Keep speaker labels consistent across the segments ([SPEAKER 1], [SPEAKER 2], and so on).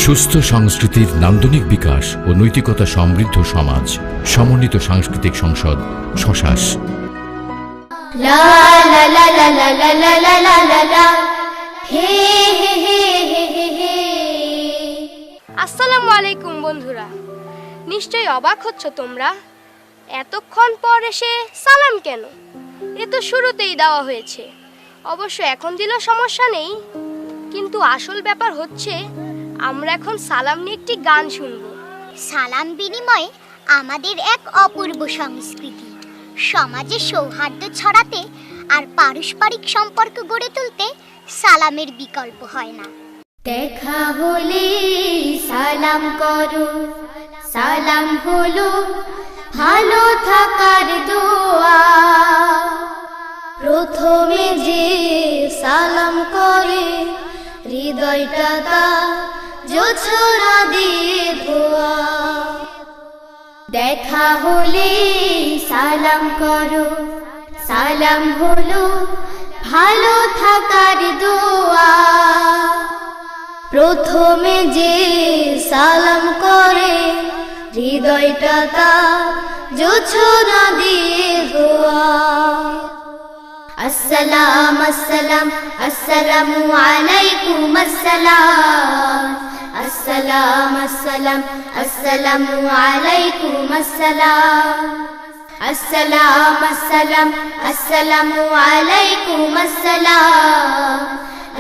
[SPEAKER 1] সুস্থ সংস্কৃতির নান্দনিক বিকাশ ও নৈতিকতা সমৃদ্ধ সমাজ, সমন্বিত সাংস্কৃতিক সংসদ শশাস।
[SPEAKER 2] আসসালামু আলাইকুম বন্ধুরা, নিশ্চয়ই অবাক হচ্ছ তোমরা। এতক্ষণ পর এসে সালাম কেন? এ তো শুরুতেই দেওয়া হয়েছে। অবশ্য এখন দিলেও সমস্যা নেই, কিন্তু আসল ব্যাপার হচ্ছে আমরা এখন সালাম নিয়ে একটি গান শুনব।
[SPEAKER 3] সালাম বিনিময় আমাদের এক অপূর্ব সংস্কৃতি। সমাজে সৌহার্দ্য ছড়াতে আর পারস্পরিক সম্পর্ক গড়ে তুলতে সালামের বিকল্প হয় না।
[SPEAKER 4] দেখা হলে সালাম করো, সালাম হলো ভালো থাকার দোয়া। প্রথমে যে সালাম করে হৃদয়টা তার জোছনা দিয়ে ধোয়া। দেখা হলে সালাম করো, সালাম হলো ভালো থাকার দোয়া। প্রথমে যে সালাম করে হৃদয়টা তার জোছনা দিয়ে ধোয়া। আসসালাম আসসালাম আসসালামু আলাইকুম আসসালাম। আসসালাম আসসালাম আসসালামু আলাইকুম আসসালাম। আসসালাম আসসালাম আসসালামু আলাইকুম আসসালাম।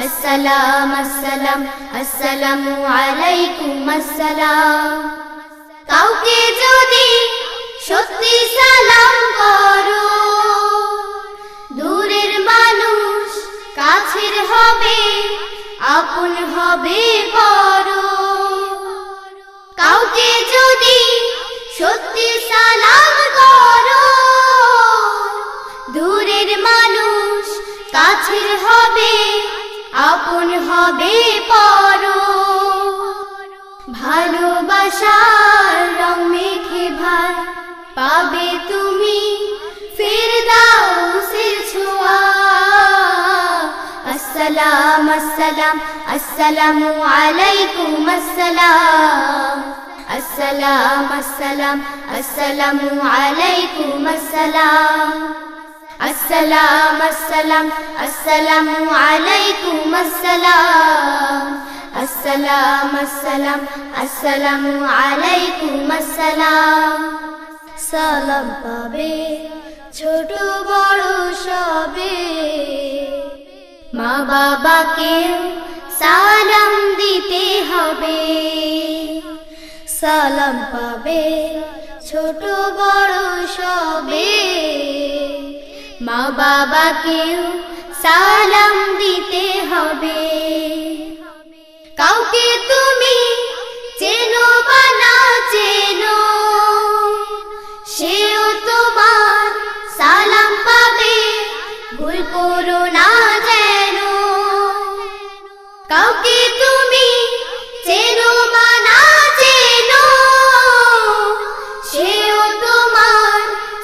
[SPEAKER 4] আসসালাম আসসালাম আসসালামু আলাইকুম আসসালাম। কাউকে যদি সত্যি সালাম করো, দূরের মানুষ কাছের হবে, আপন হবে পরো। কাউকে যদি সত্যি সালাম করো, দূরের মানুষ কাছের হবে, আপন হবে পরো। ভালোবাসার রং মেখে ভাই পাবে তুমি ফিরদাউসের ছোঁয়া। আসসালাম আসসালাম আসসালামু আলাইকুম আসসালাম। আসসালাম আসসালাম আসসালামু আলাইকুম আসসালাম। আসসালাম আসসালাম আসসালামু আলাইকুম আসসালাম। আসসালাম আসসালাম আসসালামু আলাইকুম আসসালাম। সালাম পাবে ছোট বড় সবে, মা বাবাকে সালাম দিতে হবে। সালাম পাবে ছোট বড় সবে, মা বাবাকে সালাম দিতে হবে। কাউকে তুমি চেনো বা না চেনো, সেও তোমার সালাম পাবে, ভুল করো না যেন। কাউকে তুমি চেনো বা না চেনো, সেও তোমার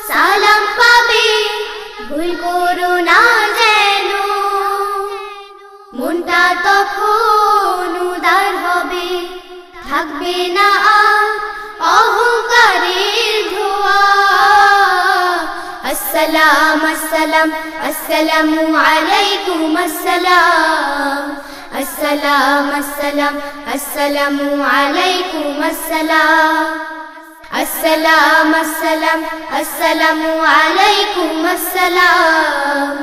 [SPEAKER 4] সালাম পাবে, ভুল করো না যেন। মনটা তখন উদার হবে, থাকবে না আর অহংকারের ধোঁয়া। আসসালাম আসসালাম আসসালামু আলাইকুম আসসালাম। আসসালাম আসসালাম আসসালামু আলাইকুম আসসালাম। আসসালাম আসসালাম আসসালামু আলাইকুম আসসালাম।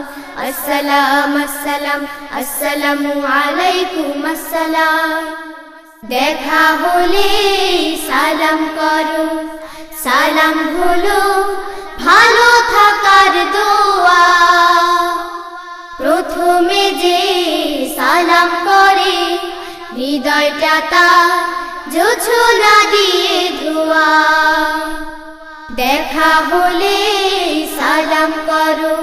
[SPEAKER 4] আসসালাম আসসালাম আসসালামু আলাইকুম আসসালাম। দেখা হলে সালাম করো, সালাম হলো ভালো থাকার দোয়া। প্রথমে যে সালাম করে হৃদয়টা তার জোছনা দিয়ে ধোয়া। দেখা হলে সালাম করো,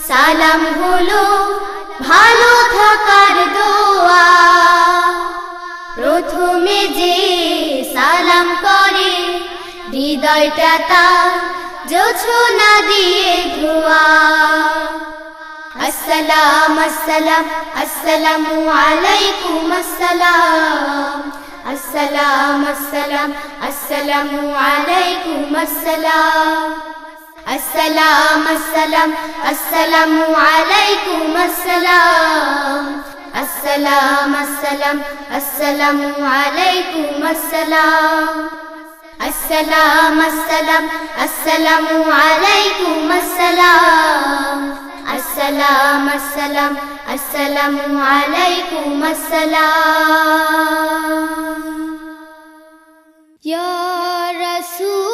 [SPEAKER 4] সালাম হলো ভালো থাকার দোয়া। প্রথমে যে সালাম করে হৃদয়টা তার জোছনা দিয়ে ধোয়া। আসসালাম আসসালাম আসসালামু আলাইকুম আসসালাম। السلام السلام السلام عليكم السلام السلام السلام السلام عليكم السلام السلام السلام السلام عليكم السلام السلام السلام السلام عليكم السلام السلام السلام السلام عليكم السلام يا رسول